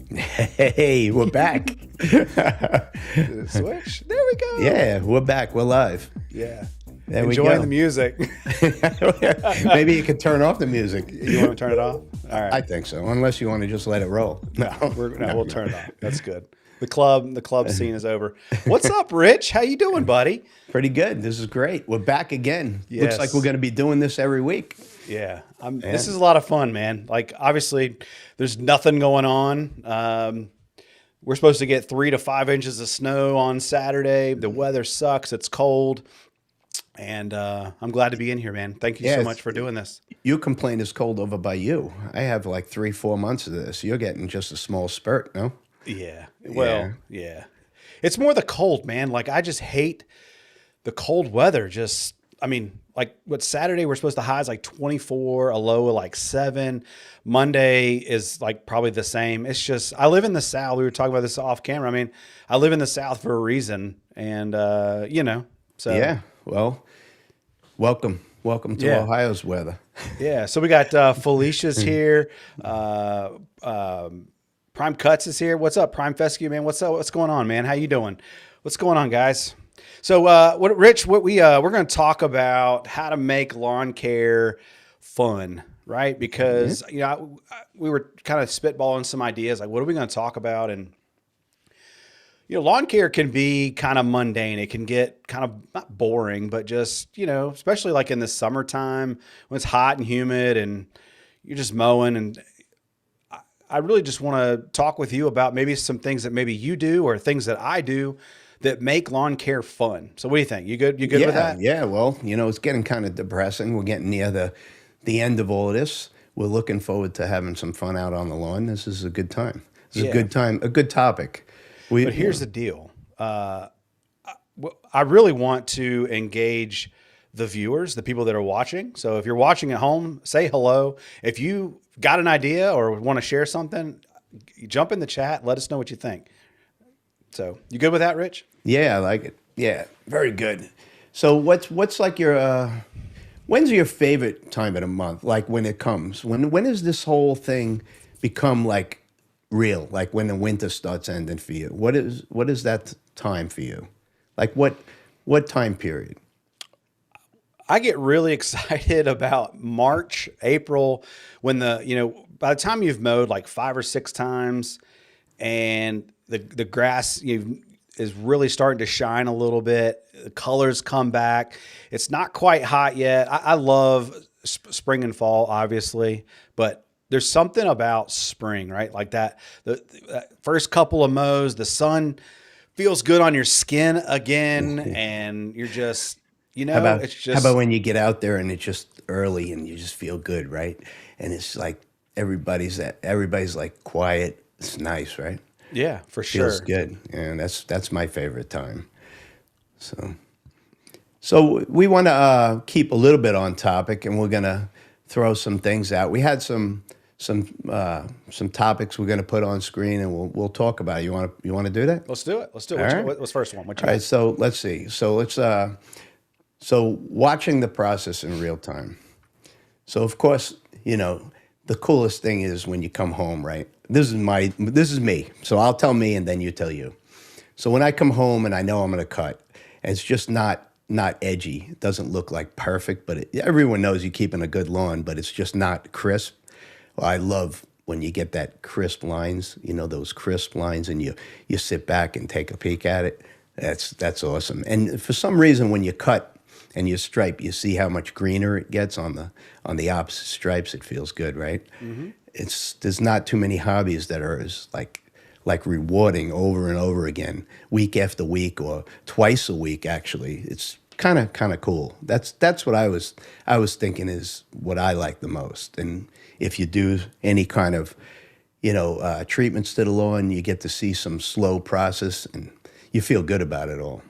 Hey, we're back. Switch. There we go. Yeah, we're back. We're live. Yeah. There we Enjoying the go. music. Maybe you could turn off the music. You want to turn it off? All I right. think so, unless you want to just let it roll. No, No, no, we'll no. turn it off. That's good. The club scene is over. What's up, Rich? How you doing, buddy? Pretty good. This is great. We're back again. Looks like we're Yes. going to be doing this every week. Yeah. This is And a lot of fun, man. Like, obviously, there's nothing going on. We're supposed to get 3 to 5 inches of snow on Saturday. The weather sucks. It's cold. And I'm glad to be in here, man. Thank you so yeah, much for doing this. you complain it's cold over by you. I have like 3, 4 months of this. You're getting just a small spurt, no? Yeah. Yeah. Well, yeah. It's more the cold, man. Like I just hate the cold weather. Just I mean, like what Saturday we're supposed to highs like 24, a low of like 7. Monday is like probably the same. It's just I live in the South. We were talking about this off camera. I mean, I live in the South for a reason. And so Yeah. Well, welcome. Welcome to yeah. Ohio's weather. Yeah. So we got Felicia's here. Prime Cuts is here. What's up, Prime Fescue, man? What's up? What's going on, man? How you doing? What's going on, guys? So, what, Rich? What we're going to talk about how to make lawn care fun, right? Because we were kind of spitballing some ideas, like what are we going to talk about, and lawn care can be kind of mundane. It can get kind of not boring, but just especially like in the summertime when it's hot and humid and you're just mowing and I really just want to talk with you about maybe some things that maybe you do or things that I do that make lawn care fun. So what do you think? You good? You good with Yeah, that? yeah. Well, it's getting kind of depressing. We're getting near the end of all of this. We're looking forward to having some fun out on the lawn. This is a good time. This is a Yeah. good time, a good topic. We, But here's the deal. I really want to engage the viewers, the people that are watching. So if you're watching at home, say hello. If you got an idea or want to share something, jump in the chat. Let us know what you think. So you good with that, Rich? yeah, I like it. Yeah, very good. So what's like your when's your favorite time of the month? Like when it comes? When does this whole thing become like real? Like when the winter starts ending for you? What is that time for you? Like what time period? I get really excited about March, April, when by the time you've mowed like 5 or 6 times and the grass is really starting to shine a little bit, the colors come back. It's not quite hot yet. I love spring and fall, obviously, but there's something about spring, right? Like that first couple of mows, the sun feels good on your skin again, and you're just, How about it's how about just when you get out there and it's just early and you just feel good, right? And it's like everybody's like quiet. It's nice, right? yeah, for Feels sure. good, and that's my favorite time. So so we want to keep a little bit on topic, and we're gonna throw some things out. We had some topics we're gonna put on screen, and we'll talk about it. You want to do that? Let's do it. Let's do it. All right. What's the first one? What you All right. got? So let's see. So watching the process in real time. So of course, the coolest thing is when you come home, right? This is me. So I'll tell me and then you tell you. So when I come home and I know I'm going to cut, it's just not edgy. It doesn't look like perfect, but everyone knows you're keeping a good lawn, but it's just not crisp. Well, I love when you get that crisp lines, those crisp lines, and you sit back and take a peek at it. That's awesome. And for some reason, when you cut and you stripe, you see how much greener it gets on the opposite stripes. It feels good, right? Hmm. There's not too many hobbies that are as like rewarding over and over again, week after week or twice a week. Actually, it's kind of cool. That's what I was thinking is what I like the most. And if you do any kind of treatments to the lawn, you get to see some slow process, and you feel good about it all.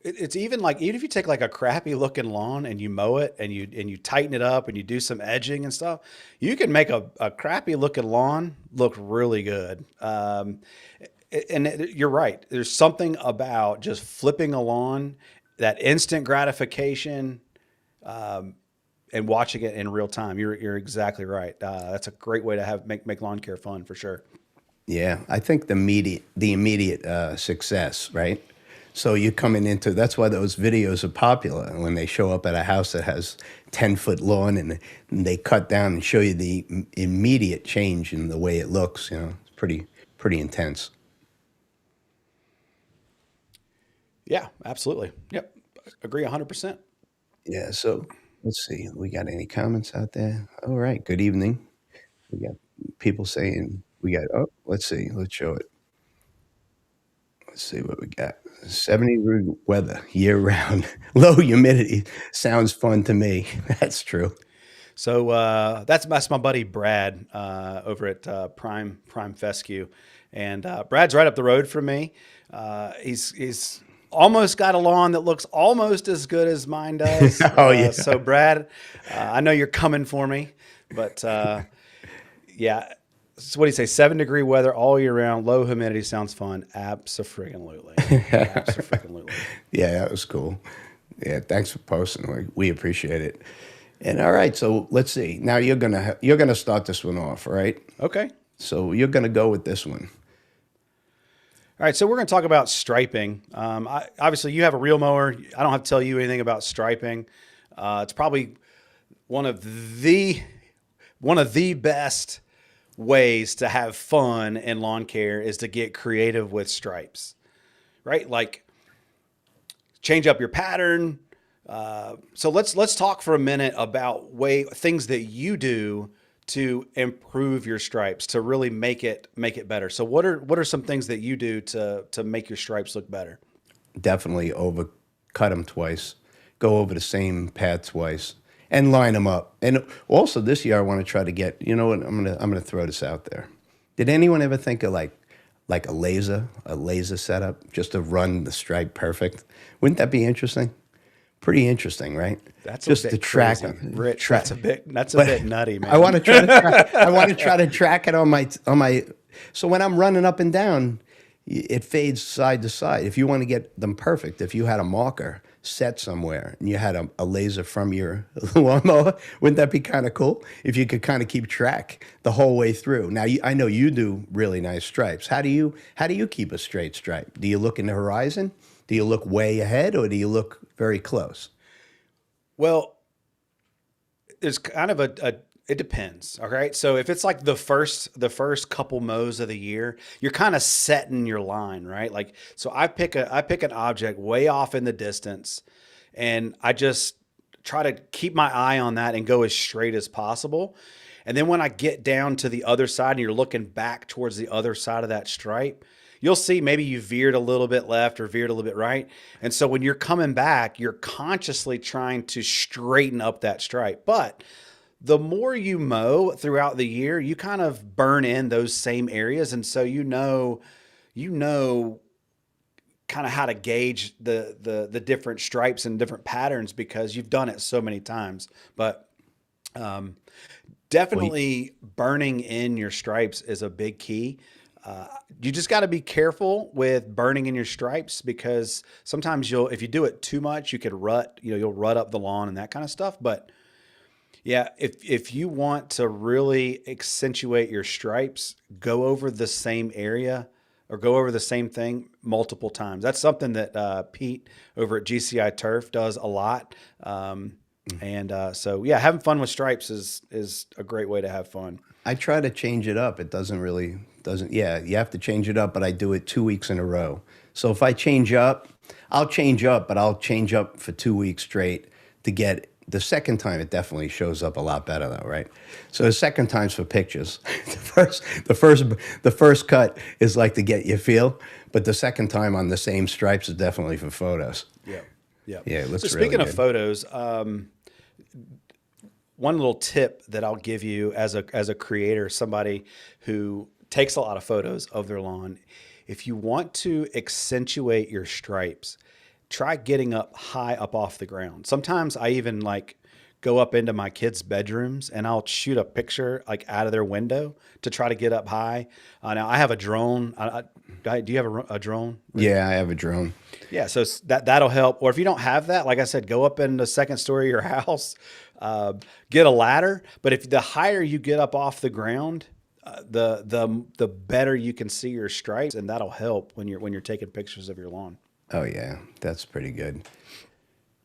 It's even like even if you take like a crappy looking lawn and you mow it and you tighten it up and you do some edging and stuff, you can make a crappy looking lawn look really good. And you're right. There's something about just flipping a lawn, that instant gratification. and watching it in real time. You're exactly right. That's a great way to make lawn care fun for sure. Yeah, I think the immediate success, right? So you're coming into that's why those videos are popular when they show up at a house that has 10-foot lawn and they cut down and show you the immediate change in the way it looks. It's pretty intense. Yeah, absolutely. Yep, agree 100%. Yeah. So let's see, we got any comments out there? All right. Good evening. We got people saying we got. Oh, let's see. Let's show it. Let's see what we got. 70-degree weather year round. Low humidity sounds fun to me. That's true. So that's my buddy Brad over at Prime Fescue, and Brad's right up the road from me. He's almost got a lawn that looks almost as good as mine does. Oh, yeah. So Brad, I know you're coming for me, but yeah. So what do you say? 7-degree weather all year round, low humidity sounds fun. Abso-friggin-lutely. Abso-friggin-lutely. Yeah, that was cool. Yeah, thanks for posting. We appreciate it. And all right, so let's see. Now you're gonna start this one off, all right? Okay. So you're gonna go with this one. All right, so we're going to talk about striping. Obviously, you have a reel mower. I don't have to tell you anything about striping. It's probably one of the best ways to have fun in lawn care is to get creative with stripes, right? Like change up your pattern. So let's talk for a minute about things that you do to improve your stripes, to really make it better. So what are some things that you do to make your stripes look better? Definitely cut them twice, go over the same pad twice, and line them up. And also this year I want to try to get. You know what? I'm gonna throw this out there. Did anyone ever think of like a laser setup just to run the stripe perfect? Wouldn't that be interesting? Pretty interesting, right? That's just a bit to track crazy. them. Rich, that's a bit nutty, man. I want to try to track, I want to try to track it on my. So when I'm running up and down, it fades side to side. If you want to get them perfect, if you had a marker set somewhere and you had a laser from your lawnmower, wouldn't that be kind of cool? If you could kind of keep track the whole way through. Now I know you do really nice stripes. How do you keep a straight stripe? Do you look in the horizon? Do you look way ahead, or do you look very close? Well, there's kind of it depends. All right. So if it's like the first couple mows of the year, you're kind of setting your line, right? Like, so I pick an object way off in the distance and I just try to keep my eye on that and go as straight as possible. And then when I get down to the other side and you're looking back towards the other side of that stripe, you'll see maybe you veered a little bit left or veered a little bit right. And so when you're coming back, you're consciously trying to straighten up that stripe. But the more you mow throughout the year, you kind of burn in those same areas. And so you know kind of how to gauge the different stripes and different patterns because you've done it so many times. But definitely burning in your stripes is a big key. You just got to be careful with burning in your stripes because sometimes if you do it too much, you could you'll rut up the lawn and that kind of stuff. But yeah, if you want to really accentuate your stripes, go over the same area or go over the same thing multiple times. That's something that Pete over at GCI Turf does a lot. So yeah, having fun with stripes is a great way to have fun. I try to change it up. It doesn't. Yeah, you have to change it up, but I do it 2 weeks in a row. So if I change up, I'll change up, but I'll change up for 2 weeks straight to get the second time. It definitely shows up a lot better though, right? So the second time's for pictures. The first cut is like to get your feel, but the second time on the same stripes is definitely for photos. Yeah. Yeah. Yeah, it looks So really speaking of good. photos, one little tip that I'll give you as a creator, somebody who takes a lot of photos of their lawn, if you want to accentuate your stripes, try getting up high up off the ground. Sometimes I even like go up into my kids' bedrooms and I'll shoot a picture like out of their window to try to get up high. Now I have a drone. Do you have a drone? Yeah, I have a drone. Yeah, so that'll help. Or if you don't have that, like I said, go up in the second story of your house, get a ladder. But if the higher you get up off the ground, the better you can see your stripes, and that'll help when you're taking pictures of your lawn. Oh yeah, that's pretty good.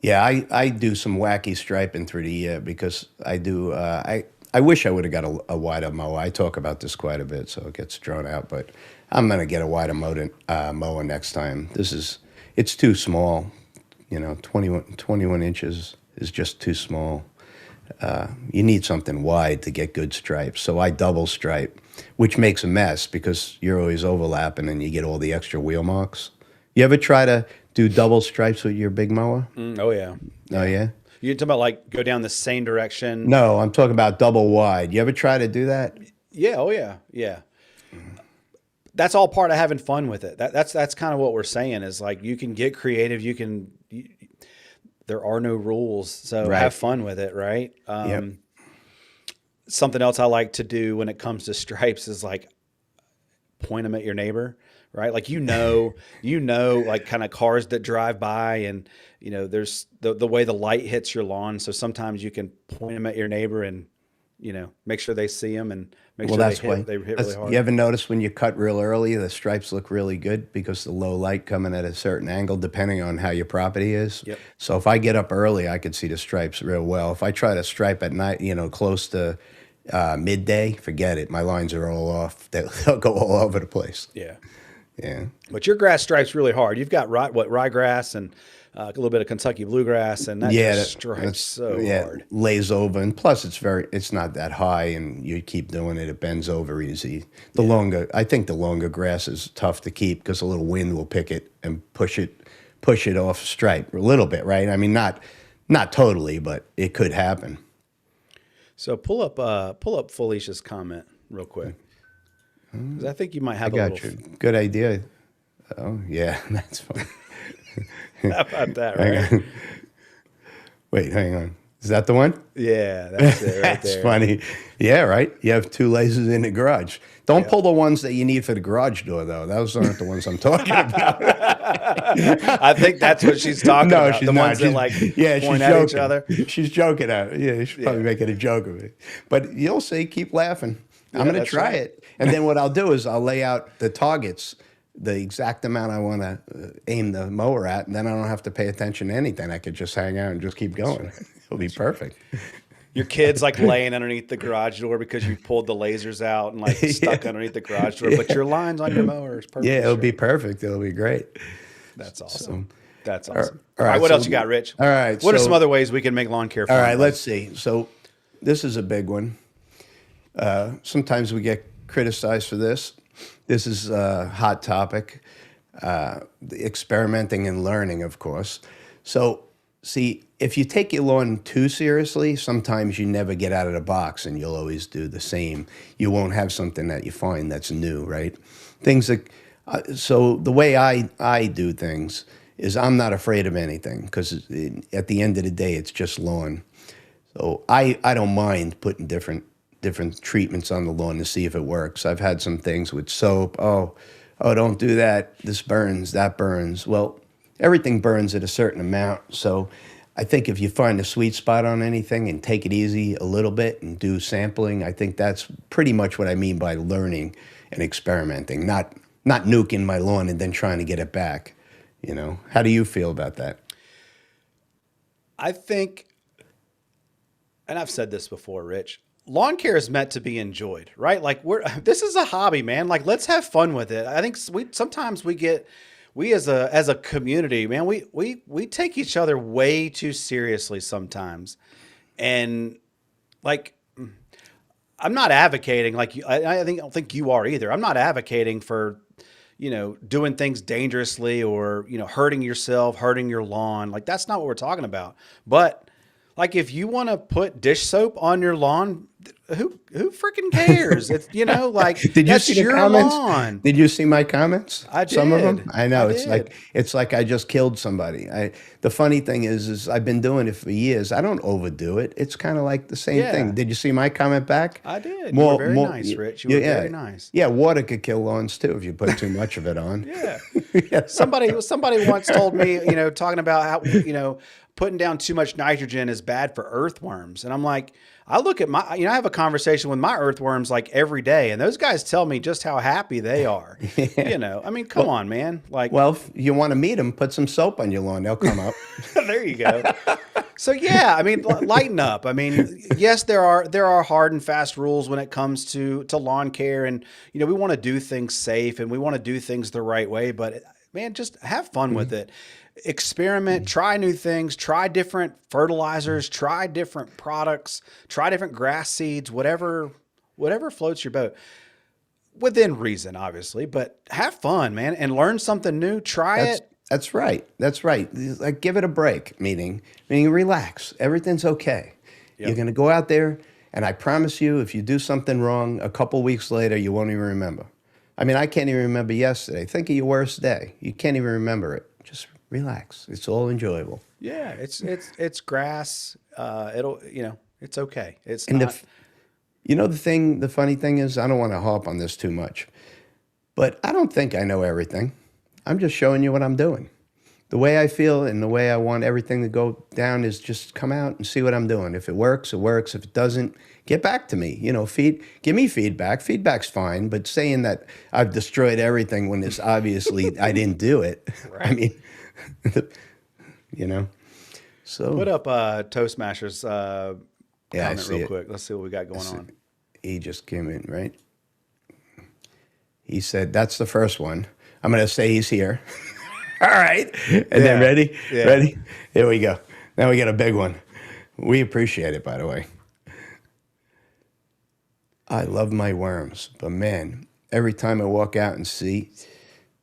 Yeah, I do some wacky striping through the year because I do. I wish I would have got a wider mower. I talk about this quite a bit, so it gets drawn out. But I'm gonna get a wider mower next time. It's too small. 21 inches is just too small. You need something wide to get good stripes. So I double stripe, which makes a mess because you're always overlapping and you get all the extra wheel marks. You ever try to do double stripes with your big mower? Oh yeah. Oh yeah? You talking about like go down the same direction? No, I'm talking about double wide. You ever try to do that? Yeah. Oh yeah. Yeah. That's all part of having fun with it. That's kind of what we're saying is like you can get creative. There are no rules, so Right. have fun with it, right? Yep. Something else I like to do when it comes to stripes is like point them at your neighbor, right? Like like kind of cars that drive by, and there's the way the light hits your lawn. So sometimes you can point them at your neighbor and make sure they see them and make Well, sure that's why. they hit really hard. You ever notice when you cut real early, the stripes look really good because the low light coming at a certain angle, depending on how your property is. Yep. So if I get up early, I could see the stripes real well. If I try to stripe at night, close to midday, forget it. My lines are all off. They'll go all over the place. Yeah. Yeah. But your grass stripes really hard. You've got ryegrass and a little bit of Kentucky bluegrass, and that just stripes so hard. Lays over, and plus it's not that high, and you keep doing it, it bends over easy. I think the longer grass is tough to keep because a little wind will pick it and push it off stripe a little bit, right? I mean, not totally, but it could happen. So pull up Felicia's comment real quick, 'cause I think you might have a Got little. you. Good idea. Oh yeah, that's fine. How about that, Hang right? on. Wait, hang on. Is that the one? Yeah, that's it right That's there. funny. Yeah, right. You have two lasers in the garage. Don't pull the ones that you need for the garage door, though. Those aren't the ones I'm talking about. I think that's what she's talking No, about. she's The not. ones that She's- like yeah, point she's at joking. each other. She's joking at it. Yeah, she's probably making a joke of it. But you'll see. Keep laughing. I'm going to that's try right. it. And then what I'll do is I'll lay out the targets, the exact amount I want to aim the mower at, and then I don't have to pay attention to anything. I could just hang out and just keep going. It'll be perfect. Your kid's like laying underneath the garage door because you pulled the lasers out and like stuck underneath the garage door, but your line's on your mower is perfect. Yeah, it'll be perfect. It'll be great. That's awesome. That's awesome. all All right, right, what so- else you got, Rich? all right, What are so- some other ways we can make lawn care fun? All right, let's see. So this is a big one. Sometimes we get criticized for this. This is a hot topic. The experimenting and learning, of course. So, see, if you take your lawn too seriously, sometimes you never get out of the box and you'll always do the same. You won't have something that you find that's new, right? Things that, so the way I do things is I'm not afraid of anything because at the end of the day, it's just lawn. So I don't mind putting different treatments on the lawn to see if it works. I've had some things with soap. Oh, don't do that. This burns, that burns. Well, everything burns at a certain amount. So I think if you find a sweet spot on anything and take it easy a little bit and do sampling, I think that's pretty much what I mean by learning and experimenting, not nuking my lawn and then trying to get it back. How do you feel about that? I think, and I've said this before, Rich, lawn care is meant to be enjoyed, right? Like this is a hobby, man. Like let's have fun with it. I think sometimes we as a community, man, we take each other way too seriously sometimes. And like, I'm not advocating like I don't think you are either. I'm not advocating for, doing things dangerously or, hurting yourself, hurting your lawn. Like that's not what we're talking about. But like if you want to put dish soap on your lawn, who freaking cares? It's like Did you that's see the your comments? lawn. Did you see my comments? I Some of them. did. I I know. did. It's like I just killed somebody. The funny thing is I've been doing it for years. I don't overdo it. It's kind of like the same thing. Yeah, Did you see my comment back? I did. You were very nice, Rich. You were Yeah, very nice. yeah. Water could kill lawns too if you put too much of it on. Yeah. Yeah. Somebody once told me, talking about how, putting down too much nitrogen is bad for earthworms. And I'm like, I look at I have a conversation with my earthworms like every day, and those guys tell me just how happy they are. I mean, come on, man. Like, Well, if you want to meet them, put some soap on your lawn. They'll come up. there you go. So yeah, I mean, lighten up. I mean, yes, there are hard and fast rules when it comes to lawn care, and we want to do things safe and we want to do things the right way. But man, just have fun with it. Experiment, try new things, try different fertilizers, try different products, try different grass seeds, whatever floats your boat. Within reason, obviously, but have fun, man, and learn something new. Try it. That's right. That's right. Like give it a break, meaning relax. Everything's okay. Yep. You're going to go out there, and I promise you, if you do something wrong, a couple weeks later, you won't even remember. I mean, I can't even remember yesterday. Think of your worst day. You can't even remember it. Just relax. It's all enjoyable. Yeah, it's grass. It's okay. It's And not. the funny thing is, I don't want to harp on this too much, but I don't think I know everything. I'm just showing you what I'm doing. The way I feel and the way I want everything to go down is just come out and see what I'm doing. If it works, it works. If it doesn't, get back to me. Give me feedback. Feedback's fine, but saying that I've destroyed everything when it's obviously I didn't do it. Right. I mean, So Put up Toastmasters yeah, I comment see real it. quick. Let's see what we got going on. He just came in, right? He said, that's the first one. I'm going to say he's here. All right. And then Yeah. ready? Yeah. Ready? Here we go. Now we got a big one. We appreciate it, by the way. I love my worms, but man, every time I walk out and see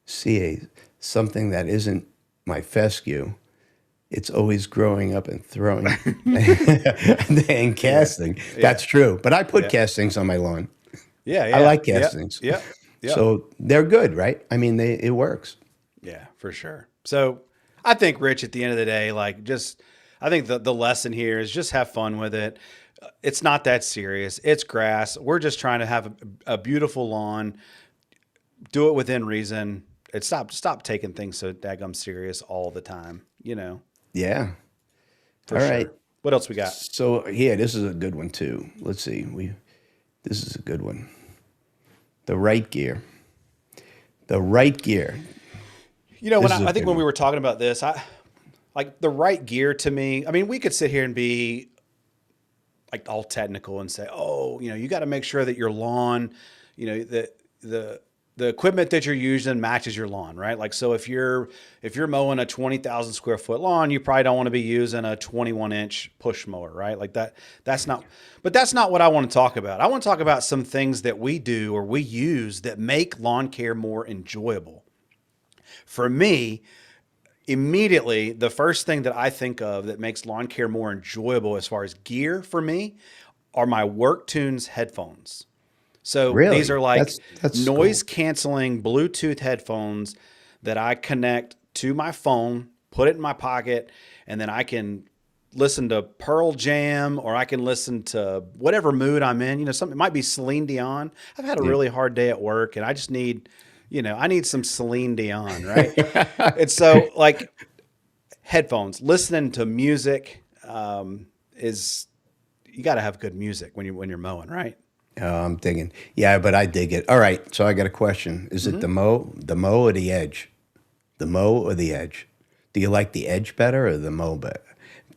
something that isn't my fescue, it's always growing up and throwing and casting. Yeah. That's true. But I put Yeah. castings on my lawn. Yeah, I like Yep. castings. Yep. Yep. So they're good, right? I mean, it works. Yeah, for sure. So I think, Rich, at the end of the day, I think the lesson here is just have fun with it. It's not that serious. It's grass. We're just trying to have a beautiful lawn. Do it within reason. Stop taking things so daggum serious all the time. Yeah. For All sure. right. What else we got? So yeah, this is a good one too. Let's see. This is a good one. The right gear. The right gear. This is a I think big when we one. were talking about this, like the right gear to me. I mean, we could sit here and be like all technical and say, oh, you got to make sure that your lawn, the equipment that you're using matches your lawn, right? Like, so if you're mowing a 20,000 square foot lawn, you probably don't want to be using a 21-inch push mower, right? Like that's not what I want to talk about. I want to talk about some things that we do or we use that make lawn care more enjoyable. For me, immediately, the first thing that I think of that makes lawn care more enjoyable as far as gear for me are my Work Tunes headphones. So Really? these are like That's noise canceling Bluetooth headphones that I connect to my phone, put it in my pocket, and then I can listen to Pearl Jam or I can listen to whatever mood I'm in. It might be Celine Dion. I've had a really hard day at work and I just need, I need some Celine Dion, right? And so like headphones, listening to music is, you got to have good music when you're mowing, right? I'm digging. Yeah, but I dig it. All right. So I got a question. Is it the mow or the edge? The mow or the edge? Do you like the edge better or the mow better?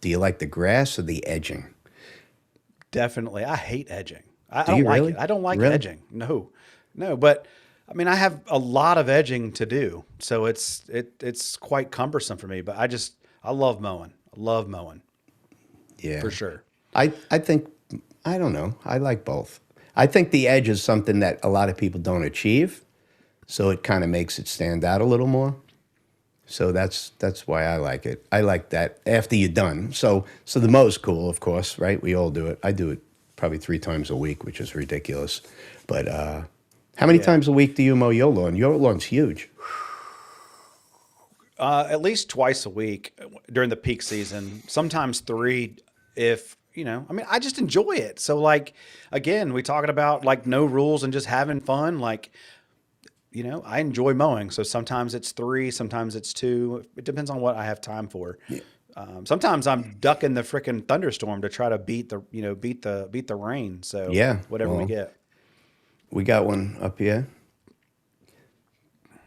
Do you like the grass or the edging? Definitely. I hate edging. I Do don't you like really? it. I don't like Really? edging. No, but I mean, I have a lot of edging to do. So it's quite cumbersome for me, but I love mowing. I love mowing Yeah. for sure. I think, I don't know. I like both. I think the edge is something that a lot of people don't achieve. So it kind of makes it stand out a little more. So that's why I like it. I like that after you're done. So the mow's cool, of course, right? We all do it. I do it probably 3 times a week, which is ridiculous. But how many times a week do you mow your lawn? Your lawn's huge. At least twice a week during the peak season, sometimes three if, I mean, I just enjoy it. So like, again, we talking about like no rules and just having fun. Like, I enjoy mowing. So sometimes it's three, sometimes it's two. It depends on what I have time for. Yeah. Sometimes I'm ducking the freaking thunderstorm to try to beat the rain. So yeah, whatever we get. We got one up here.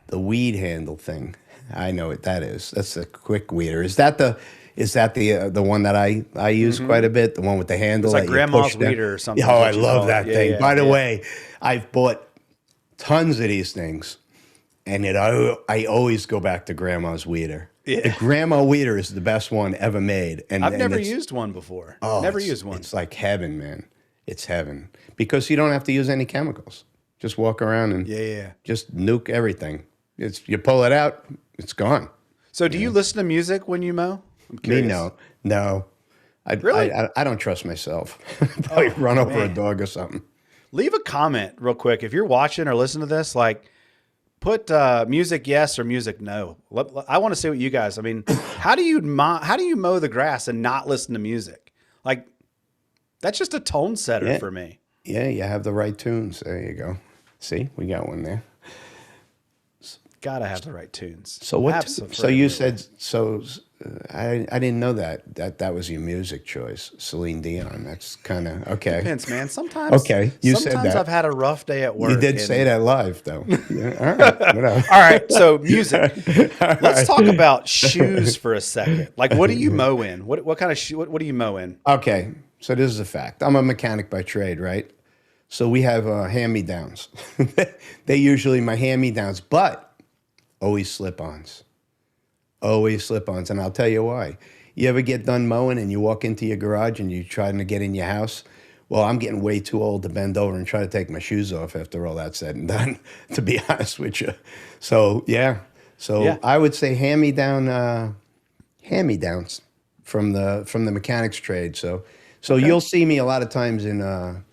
The weed handle thing. I know what that is. That's a quick weeder. Is that the one that I use quite a bit? The one with the handle. It's like that grandma's you push weeder or something. Oh, I love that thing. Yeah, by the way, I've bought tons of these things, and I always go back to grandma's weeder. Yeah. The grandma weeder is the best one ever made. And I've never used one before. Oh, never used one. It's like heaven, man. It's heaven because you don't have to use any chemicals. Just walk around and just nuke everything. You pull it out, it's gone. So do you listen to music when you mow? I'm curious. Me, no. Really? I don't trust myself. Probably run over a dog or something. Leave a comment real quick. If you're watching or listening to this, like put music yes or music no. I want to see what you guys, I mean, how do you mow the grass and not listen to music? Like that's just a tone setter for me. Yeah, you have the right tunes. There you go. See, we got one there. Gotta have the right tunes. So what? So you said so. I didn't know that was your music choice, Celine Dion. That's kind of okay. Depends, man. Sometimes. Okay, you said that. Sometimes I've had a rough day at work. You did say that live, though. Yeah, all right. Whatever. All right. So music. Let's talk about shoes for a second. Like, what do you mow in? What kind of shoe? What do you mow in? Okay. So this is a fact. I'm a mechanic by trade, right? So we have hand-me-downs. They usually my hand-me-downs, but always slip-ons. Always slip-ons, and I'll tell you why. You ever get done mowing and you walk into your garage and you're trying to get in your house? Well, I'm getting way too old to bend over and try to take my shoes off after all that's said and done, to be honest with you. So, yeah. I would say hand-me-downs from the mechanics trade. So you'll see me a lot of times in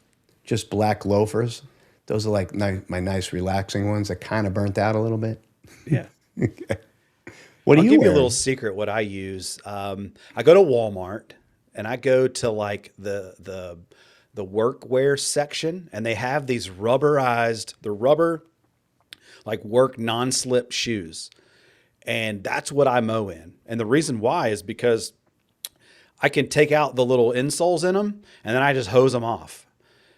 just black loafers. Those are like my nice relaxing ones that kind of burnt out a little bit. Yeah. Okay. What do I'll you give wear? you a little secret what I use. I go to Walmart and I go to like the workwear section, and they have these rubber like work non-slip shoes. And that's what I mow in. And the reason why is because I can take out the little insoles in them and then I just hose them off.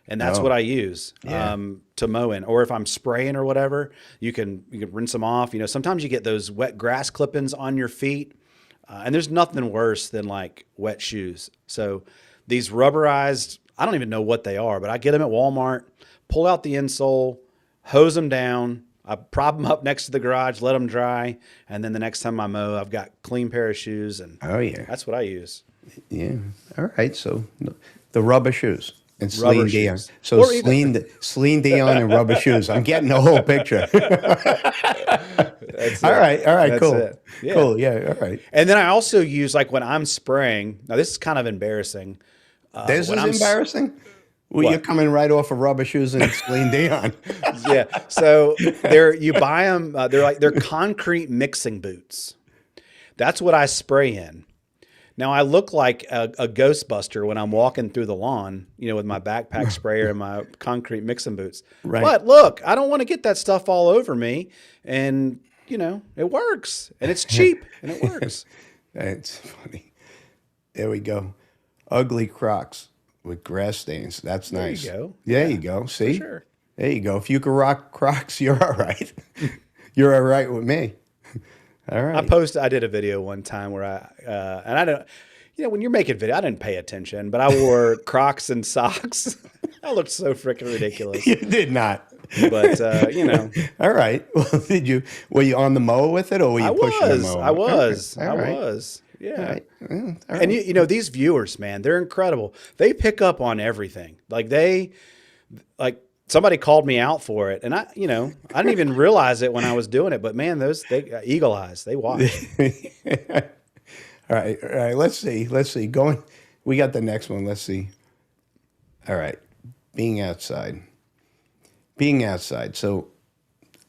And that's what I use to mow in. Or if I'm spraying or whatever, you can rinse them off. Sometimes you get those wet grass clippings on your feet. And there's nothing worse than like wet shoes. So these rubberized, I don't even know what they are, but I get them at Walmart, pull out the insole, hose them down. I prop them up next to the garage, let them dry. And then the next time I mow, I've got a clean pair of shoes. And that's what I use. Yeah. All right. So the rubber shoes. And Celine Dion. So Celine Dion and rubber shoes. I'm getting the whole picture. All right. That's cool. Yeah. Cool. Yeah. All right. And then I also use, like when I'm spraying. Now this is kind of embarrassing. This is embarrassing. Well, you're coming right off of rubber shoes and Celine Dion. Yeah. So you buy them. They're concrete mixing boots. That's what I spray in. Now, I look like a Ghostbuster when I'm walking through the lawn, with my backpack sprayer and my concrete mixing boots. Right. But look, I don't want to get that stuff all over me. And, it works. And it's cheap. And it works. It's funny. There we go. Ugly Crocs with grass stains. That's nice. There you go. There you go. See? For sure. There you go. If you can rock Crocs, you're all right. You're all right with me. All right. I did a video one time where and I don't, when you're making video, I didn't pay attention, but I wore Crocs and socks. I looked so freaking ridiculous. You did not. But, All right. Well, were you on the mower with it or were you pushing the mower? I was. Yeah. All right. All right. And these viewers, man, they're incredible. They pick up on everything. Somebody called me out for it, and I didn't even realize it when I was doing it. But man, they eagle eyes. They watch. All right. Let's see. We got the next one. Let's see. All right. Being outside. Being outside. So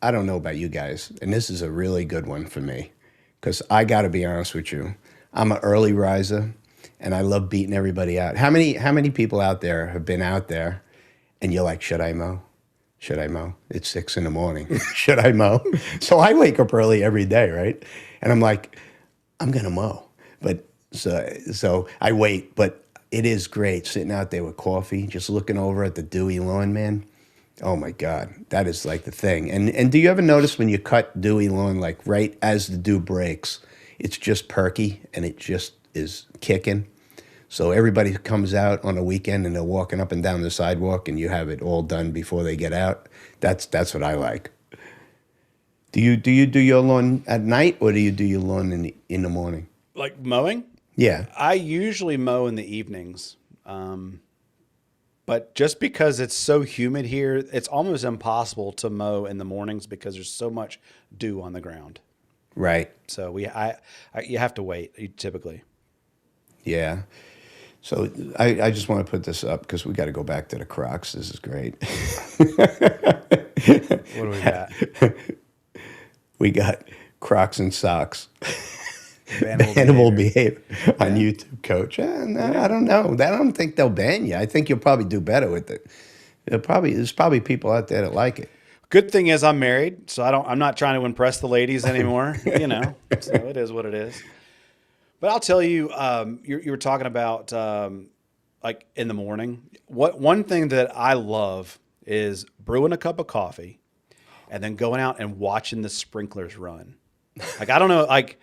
I don't know about you guys, and this is a really good one for me because I got to be honest with you. I'm an early riser, and I love beating everybody out. How many people out there have been out there, and you're like, should I mow? Should I mow? It's 6 in the morning. Should I mow? So I wake up early every day, right? And I'm like, I'm gonna mow, but so I wait. But it is great sitting out there with coffee, just looking over at the dewy lawn, man. Oh my God, that is like the thing. And do you ever notice when you cut dewy lawn, like right as the dew breaks, it's just perky and it just is kicking. So everybody comes out on a weekend and they're walking up and down the sidewalk, and you have it all done before they get out. That's what I like. Do you do your lawn at night, or do you do your lawn in the morning? Like mowing? Yeah. I usually mow in the evenings. But just because it's so humid here, it's almost impossible to mow in the mornings because there's so much dew on the ground. Right. So you have to wait typically. Yeah. So I just want to put this up because we got to go back to the Crocs. This is great. What do we got? We got Crocs and socks. Bannable Animal behavior. behavior on YouTube, Coach. I don't know. I don't think they'll ban you. I think you'll probably do better with it. There's probably people out there that like it. Good thing is I'm married, so I'm not trying to impress the ladies anymore. So it is what it is. But I'll tell you, you were talking about like in the morning. One thing that I love is brewing a cup of coffee and then going out and watching the sprinklers run. Like, I don't know, like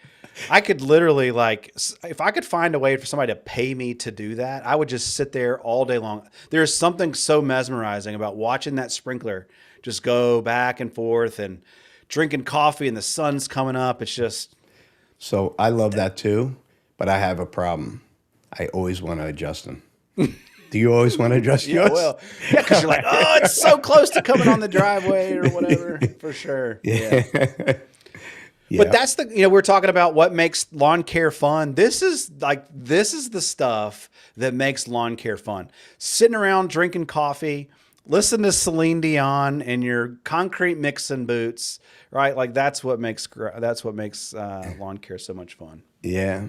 I could literally, like, if I could find a way for somebody to pay me to do that, I would just sit there all day long. There's something so mesmerizing about watching that sprinkler just go back and forth and drinking coffee and the sun's coming up. It's just. So I love that too, but I have a problem. I always want to adjust them. Do you always want to adjust yours? Yeah, because you're like, oh, it's so close to coming on the driveway or whatever, for sure. Yeah. But that's we're talking about what makes lawn care fun. This is the stuff that makes lawn care fun. Sitting around drinking coffee, listen to Celine Dion in your concrete mixing boots, right? Like that's what makes lawn care so much fun. Yeah,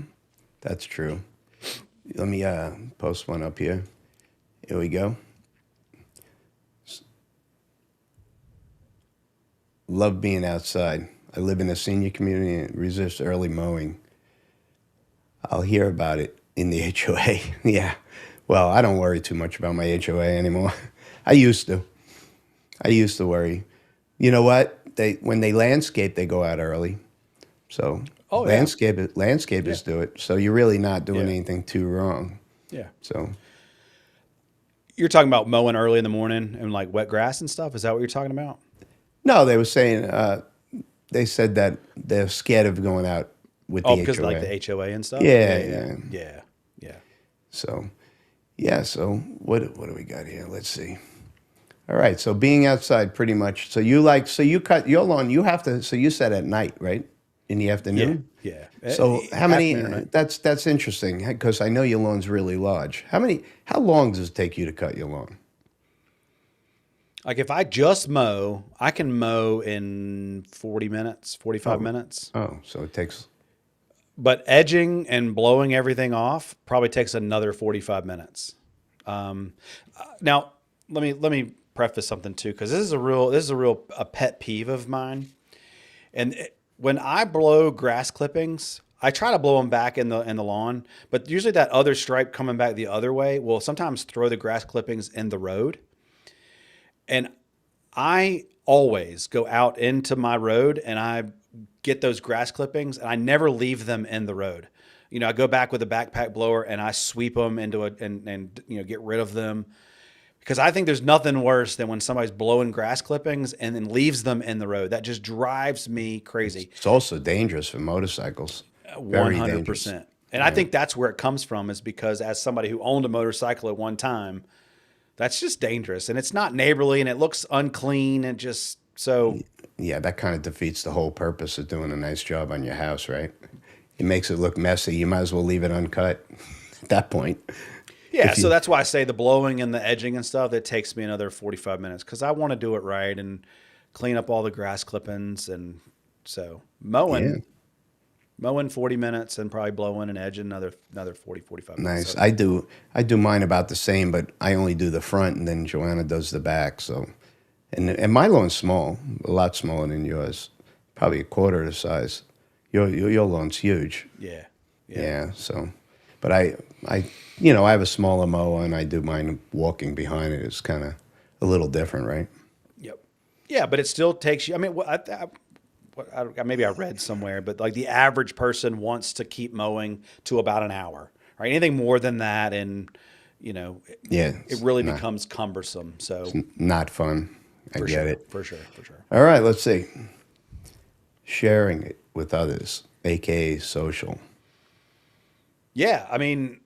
that's true. Let me post one up here. Here we go. Love being outside. I live in a senior community and resist early mowing. I'll hear about it in the HOA. Yeah. Well, I don't worry too much about my HOA anymore. I used to. I used to worry. You know what? When they landscape, they go out early. So landscapers do it. So you're really not doing anything too wrong. Yeah. So you're talking about mowing early in the morning and like wet grass and stuff. Is that what you're talking about? no, they were saying they said that they're scared of going out with the HOA. Oh, because like the HOA and stuff? Yeah. So, so what do we got here? Let's see. All right, so being outside pretty much. So you cut your lawn, so you said at night, right? In the afternoon? Yeah. So how many, Afternoon, right? that's interesting because I know your lawn's really large. How long does it take you to cut your lawn? Like if I just mow, I can mow in 40 minutes, 45 minutes. Oh, so it takes, But edging and blowing everything off probably takes another 45 minutes. Now, let me preface something too, because this is a real pet peeve of mine. And when I blow grass clippings, I try to blow them back in the lawn, but usually that other stripe coming back the other way will sometimes throw the grass clippings in the road. And I always go out into my road and I get those grass clippings and I never leave them in the road. I go back with a backpack blower and I sweep them and get rid of them, because I think there's nothing worse than when somebody's blowing grass clippings and then leaves them in the road. That just drives me crazy. it's also dangerous for motorcycles. Very 100%. dangerous. And I think that's where it comes from, is because as somebody who owned a motorcycle at one time, that's just dangerous. And it's not neighborly and it looks unclean and just so. Yeah, that kind of defeats the whole purpose of doing a nice job on your house, right? It makes it look messy. You might as well leave it uncut at that point. Yeah, If so you, that's why I say the blowing and the edging and stuff, that takes me another 45 minutes because I want to do it right and clean up all the grass clippings. And so yeah, mowing 40 minutes and probably blowing and edging another 40, 45 minutes. nice. So I do mine about the same, but I only do the front, and then Joanna does the back. So, and my lawn's small, a lot smaller than yours, probably a quarter the size. Your lawn's huge. yeah, yeah, Yeah. So, but I have a smaller mower, and I do mine walking behind it. It's kind of a little different, right? yep. Yeah, but it still takes you, I mean, maybe I read somewhere, but like the average person wants to keep mowing to about an hour, right? Anything more than that, and you know, Yeah. it really becomes cumbersome. So Not fun. I for get sure, it. for sure, for sure. All right. Let's see. Sharing it with others, aka social. Yeah, I mean,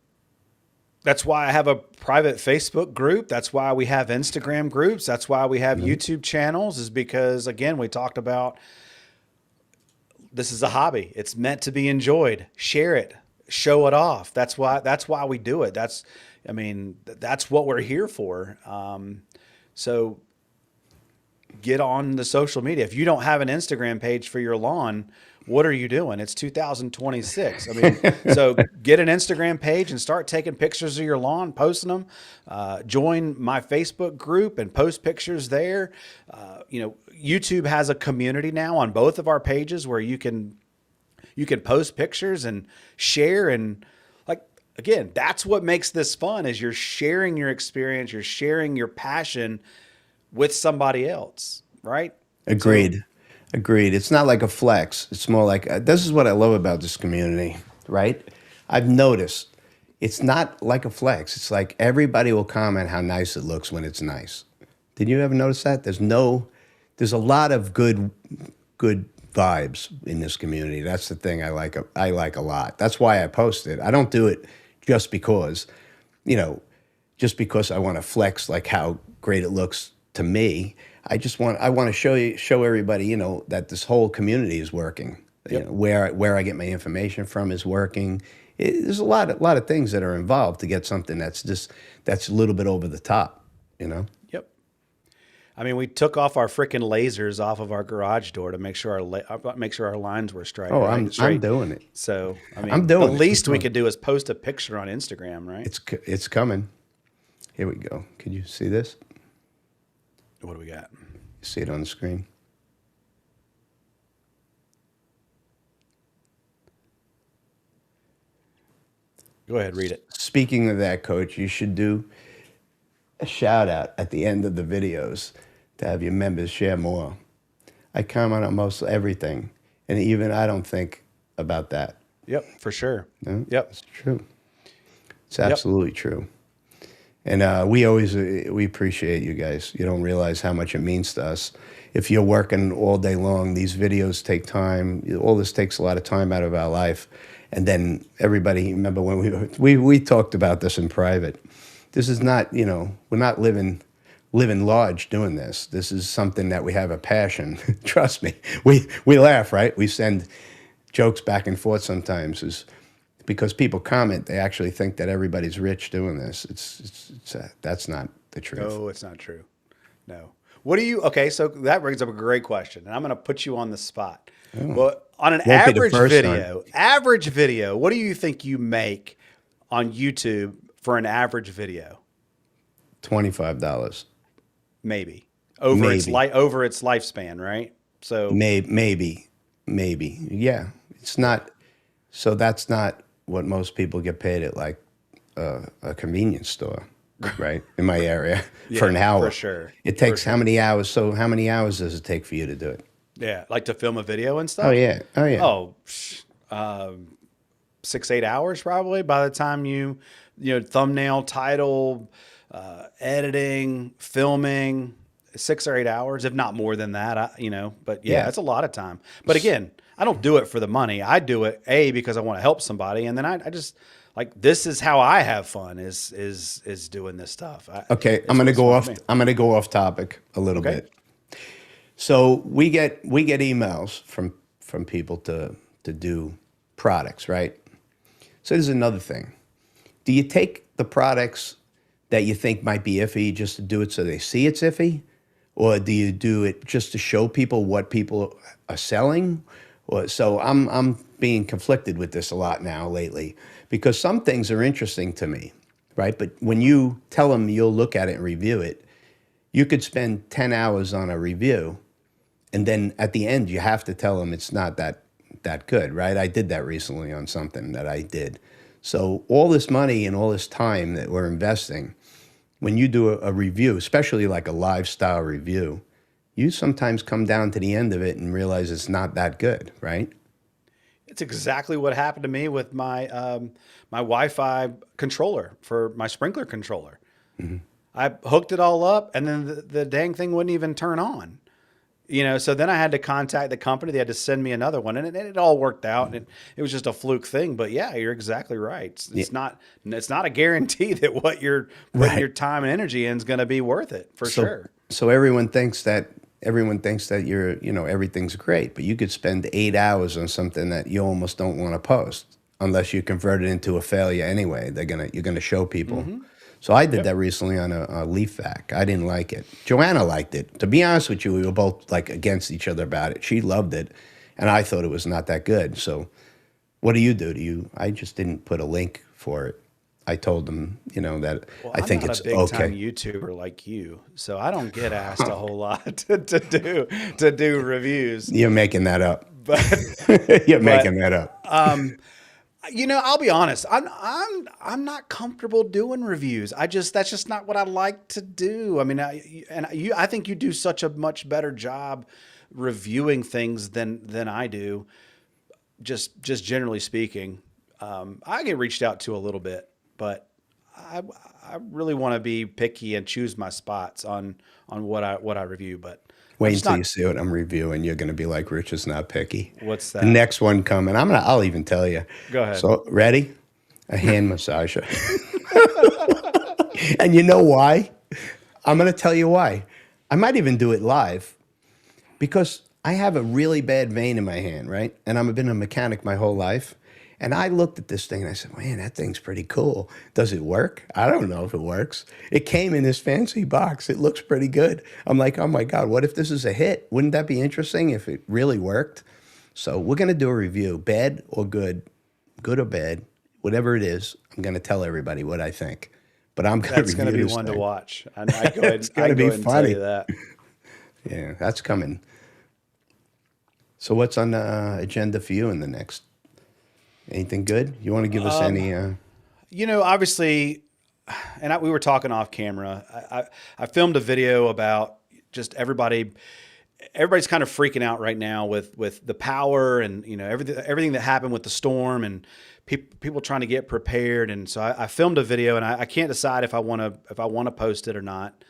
that's why I have a private Facebook group. That's why we have Instagram groups. That's why we have YouTube channels, is because, again, we talked about this is a hobby. It's meant to be enjoyed. Share it, show it off. That's why we do it. I mean, that's what we're here for. So get on the social media. If you don't have an Instagram page for your lawn, what are you doing? It's 2026. I mean, so get an Instagram page and start taking pictures of your lawn, posting them. Join my Facebook group and post pictures there. YouTube has a community now on both of our pages where you can post pictures and share. And like, again, that's what makes this fun, is you're sharing your experience, you're sharing your passion with somebody else, right? Agreed. Agreed. It's not like a flex. It's more like this is what I love about this community, right? I've noticed it's not like a flex. It's like everybody will comment how nice it looks when it's nice. Did you ever notice that? There's a lot of good vibes in this community. That's the thing I like. I like a lot. That's why I post it. I don't do it just because, just because I want to flex like how great it looks to me. I want to show everybody, that this whole community is working. Yep. Where I get my information from is working. There's a lot of things that are involved to get something that's a little bit over the top. Yep. I mean, we took off our freaking lasers off of our garage door to make sure our lines were straight. Oh, right? I'm doing it. So, I mean, I'm doing the it. least we could do is post a picture on Instagram, right? It's coming. Here we go. Can you see this? What do we got? You see it on the screen? Go ahead, read it. Speaking of that, Coach, you should do a shout out at the end of the videos to have your members share more. I comment on most everything, and even I don't think about that. Yep, for sure. No? Yep. It's true. It's absolutely true. And we appreciate you guys. You don't realize how much it means to us. If you're working all day long, these videos take time. All this takes a lot of time out of our life. And then everybody, remember when we talked about this in private. This is not, we're not living large doing this. This is something that we have a passion. Trust me. We laugh, right? We send jokes back and forth sometimes. Because people comment, they actually think that everybody's rich doing this. That's not the truth. No, it's not true. No. Okay, so that brings up a great question, and I'm going to put you on the spot. Well, on an average video, what do you think you make on YouTube for an average video? $25. Maybe. Over its lifespan, right? So maybe. Yeah. It's not, so that's not what most people get paid at, like a convenience store, right? In my area for an hour. For sure. It takes how many hours? So how many hours does it take for you to do it? Yeah, like to film a video and stuff? Oh, yeah. 6-8 hours probably by the time you thumbnail, title, editing, filming, 6 or 8 hours, if not more than that, but yeah, it's a lot of time. But again, I don't do it for the money. I do it because I want to help somebody. And then I just like, this is how I have fun is doing this stuff. Okay. I'm going to go off topic a little bit. So we get emails from people to do products, right? So this is another thing. do you take the products that you think might be iffy just to do it so they see it's iffy? Or do you do it just to show people what people are selling? Or, so I'm being conflicted with this a lot now lately because some things are interesting to me, right? But when you tell them you'll look at it and review it, you could spend 10 hours on a review, and then at the end you have to tell them it's not that good, right? I did that recently on something that I did. So all this money and all this time that we're investing, when you do a review, especially like a lifestyle review, you sometimes come down to the end of it and realize it's not that good, right? It's exactly what happened to me with my my Wi-Fi controller for my sprinkler controller. I hooked it all up, and then the dang thing wouldn't even turn on. So then I had to contact the company. They had to send me another one, and it all worked out. And it was just a fluke thing. But yeah, you're exactly right. It's not a guarantee that what you're putting your time and energy in is going to be worth it for sure. So everyone thinks that you're, everything's great, but you could spend 8 hours on something that you almost don't want to post unless you convert it into a failure anyway. You're gonna show people. So I did that recently on a leaf vac. I didn't like it. Joanna liked it. To be honest with you, we were both like against each other about it. She loved it, and I thought it was not that good. So what do you do? I just didn't put a link for it. I told them, that I think it's okay. I'm not a big time YouTuber like you, so I don't get asked a whole lot to do reviews. You're making that up. But Making that up. I'll be honest. I'm not comfortable doing reviews. That's just not what I like to do. I mean, I think you do such a much better job reviewing things than I do. Just generally speaking, I get reached out to a little bit, but I really want to be picky and choose my spots on what I review. But wait until you see what I'm reviewing. You're going to be like, Rich is not picky. What's that? The next one coming. I'll even tell you. Go ahead. So ready? A hand massager. And you know why? I'm going to tell you why. I might even do it live because I have a really bad vein in my hand, right? And I've been a mechanic my whole life. And I looked at this thing and I said, man, that thing's pretty cool. Does it work? I don't know if it works. It came in this fancy box. It looks pretty good. I'm like, oh my God, what if this is a hit? Wouldn't that be interesting if it really worked? So we're going to do a review, bad or good or bad, whatever it is. I'm going to tell everybody what I think. But I'm going to review. That's going to be one to watch. I go ahead, It's going to be funny. Tell you that. Yeah, that's coming. So what's on the agenda for you in the next? Anything good? You want to give us any? Obviously, and we were talking off camera. I filmed a video about just everybody's kind of freaking out right now with the power and everything that happened with the storm and people trying to get prepared. And so I filmed a video, and I can't decide if I want to post it or not.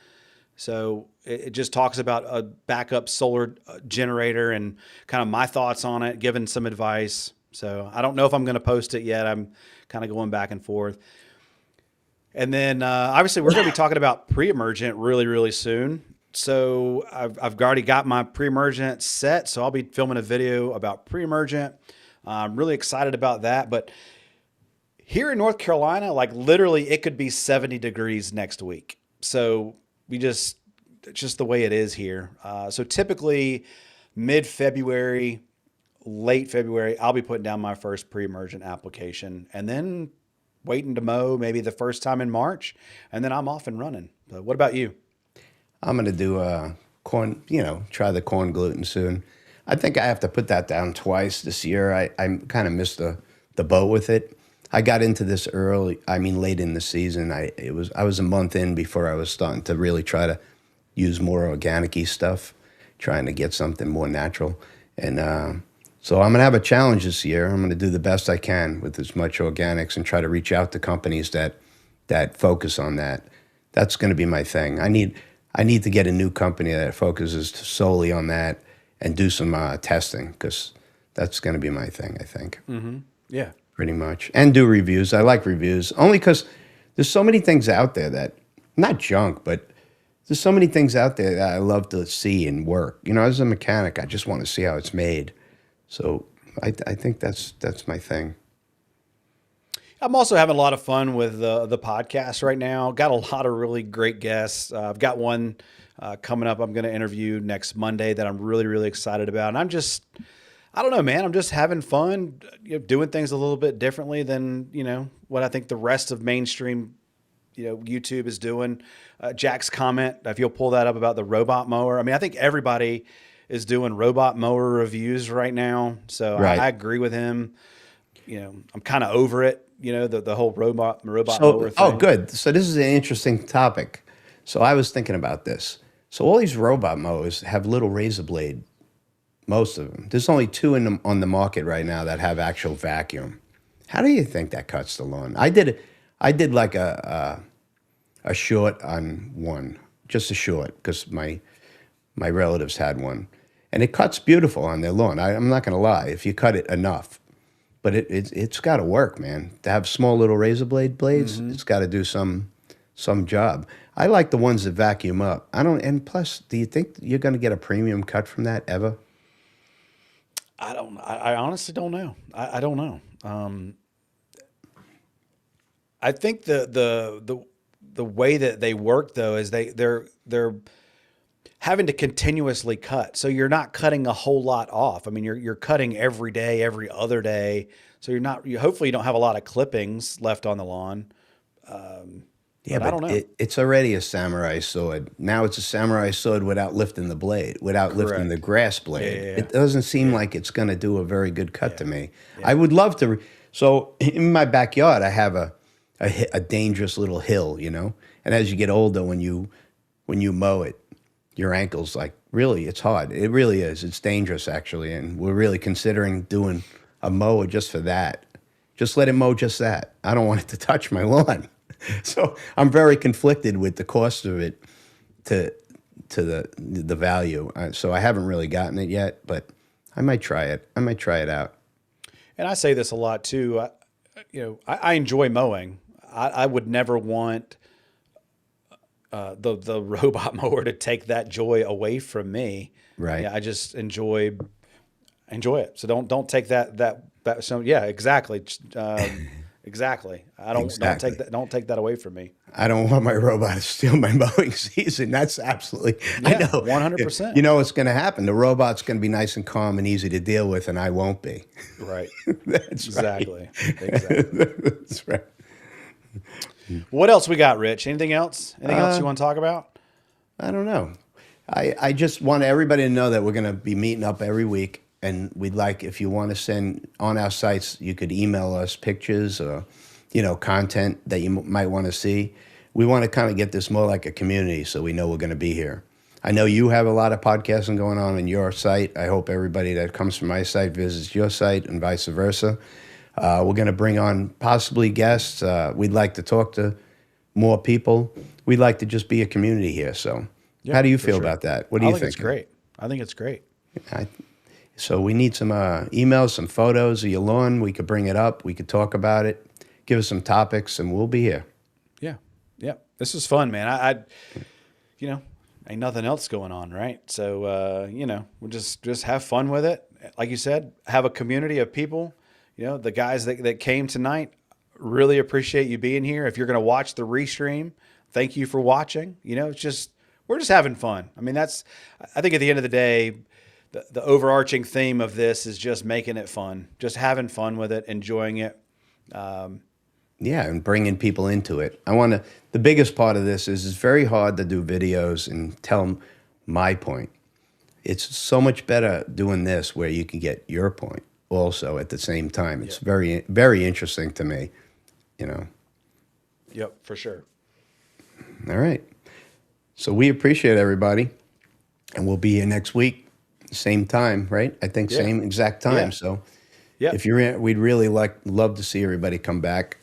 So it just talks about a backup solar generator and kind of my thoughts on it, giving some advice. So I don't know if I'm going to post it yet. I'm kind of going back and forth. And then obviously we're going to be talking about pre-emergent really, really soon. So I've already got my pre-emergent set. So I'll be filming a video about pre-emergent. I'm really excited about that. But here in North Carolina, like literally it could be 70 degrees next week. So it's just the way it is here. So typically mid-February, late February, I'll be putting down my first pre-emergent application and then waiting to mow maybe the first time in March. And then I'm off and running. So what about you? I'm going to do corn, try the corn gluten soon. I think I have to put that down twice this year. I kind of missed the boat with it. I got into this late in the season. I was a month in before I was starting to really try to use more organic-y stuff, trying to get something more natural. And so I'm going to have a challenge this year. I'm going to do the best I can with as much organics and try to reach out to companies that focus on that. That's going to be my thing. I need to get a new company that focuses solely on that and do some testing, because that's going to be my thing, I think. Mm-hmm. Yeah. Pretty much. And do reviews. I like reviews, only because there's so many things out there that, not junk, but there's so many things out there that I love to see and work. As a mechanic, I just want to see how it's made. So I think that's my thing. I'm also having a lot of fun with the podcast right now. Got a lot of really great guests. I've got one coming up I'm going to interview next Monday that I'm really, really excited about. And I don't know, man. I'm just having fun, doing things a little bit differently than, what I think the rest of mainstream, YouTube is doing. Jack's comment, if you'll pull that up about the robot mower. I mean, I think everybody is doing robot mower reviews right now. So Right. I agree with him. I'm kind of over it, the whole robot mower So, thing. oh, good. So this is an interesting topic. So I was thinking about this. So all these robot mowers have little razor blade. Most of them. There's only two on the market right now that have actual vacuum. How do you think that cuts the lawn? I did like a short on one, just a short, because my relatives had one, and it cuts beautiful on their lawn. I'm not going to lie, if you cut it enough, but it's got to work, man. To have small little razor blades, it's got to do some job. I like the ones that vacuum up. I don't, and plus, do you think you're going to get a premium cut from that ever? I don't. I honestly don't know. I don't know. I think the way that they work though is they're having to continuously cut. So you're not cutting a whole lot off. I mean, you're cutting every day, every other day. So hopefully you don't have a lot of clippings left on the lawn. Yeah, But I don't but know. it's already a samurai sword. Now it's a samurai sword without lifting the blade, without lifting the Correct. grass Yeah, blade. yeah, It doesn't seem like it's going to do a very good cut yeah, to me. yeah. I would love to. So in my backyard, I have a dangerous little hill, And as you get older, when you mow it, your ankles like really, it's hard. It really is. It's dangerous actually, and we're really considering doing a mower just for that. Just let it mow just that. I don't want it to touch my lawn. So I'm very conflicted with the cost of it to the value. So I haven't really gotten it yet, but I might try it. I might try it out. And I say this a lot too. I enjoy mowing. I would never want the robot mower to take that joy away from me. Right. Yeah, I just enjoy it. So don't take that. So yeah, exactly. Exactly. Exactly. Don't take that away from me. I don't want my robot to steal my mowing season. That's absolutely, I Yeah, know. 100%. You know what's going to happen? The robot's going to be nice and calm and easy to deal with, and I won't be. Right. That's Exactly. right. Exactly. That's right. What else we got, Rich? Anything else? Anything else you want to talk about? I don't know. I just want everybody to know that we're going to be meeting up every week. And we'd like, if you want to send on our sites, you could email us pictures or, content that you might want to see. We want to kind of get this more like a community so we know we're going to be here. I know you have a lot of podcasting going on your site. I hope everybody that comes from my site visits your site and vice versa. We're going to bring on possibly guests. We'd like to talk to more people. We'd like to just be a community here. So how do you for feel sure. about that? What do I you think think? it's great. I think it's great. So we need some emails, some photos of your lawn. We could bring it up. We could talk about it. Give us some topics, and we'll be here. Yeah. Yeah. This is fun, man. Ain't nothing else going on, right? So, we'll just have fun with it. Like you said, have a community of people. The guys that came tonight, really appreciate you being here. If you're going to watch the restream, thank you for watching. We're just having fun. I mean, I think at the end of the day, the overarching theme of this is just making it fun, just having fun with it, enjoying it. Yeah, and bringing people into it. The biggest part of this is it's very hard to do videos and tell them my point. It's so much better doing this where you can get your point also at the same time. It's very, very interesting to me, Yep, for sure. All right. So we appreciate everybody, and we'll be here next week, same time, right? I think Yeah. same exact time. Yeah. So Yeah. if you're in, we'd really love to see everybody come back,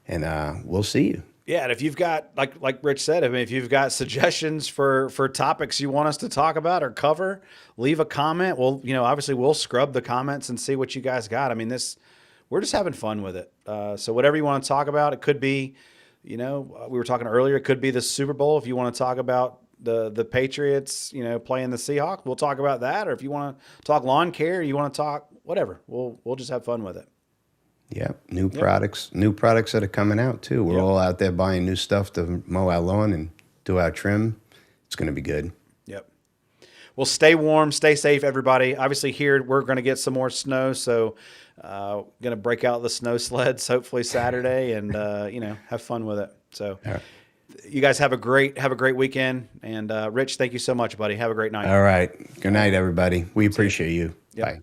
and we'll see you. Yeah, and if you've got like Rich said, I mean, if you've got suggestions for topics you want us to talk about or cover, leave a comment. Well, obviously we'll scrub the comments and see what you guys got. I mean, we're just having fun with it. So whatever you want to talk about, it could be, we were talking earlier, it could be the Super Bowl. If you want to talk about the Patriots, playing the Seahawks, we'll talk about that. Or if you want to talk lawn care, you want to talk whatever, we'll just have fun with it. Yep. New products that are coming out too. We're all out there buying new stuff to mow our lawn and do our trim. It's going to be good. Yep. Well, stay warm, stay safe, everybody. Obviously, here we're going to get some more snow, so going to break out the snow sleds hopefully Saturday, and have fun with it. So, you guys have a great weekend, and Rich, thank you so much, buddy. Have a great night. All right. Good night, everybody. We appreciate you. Yep. Bye.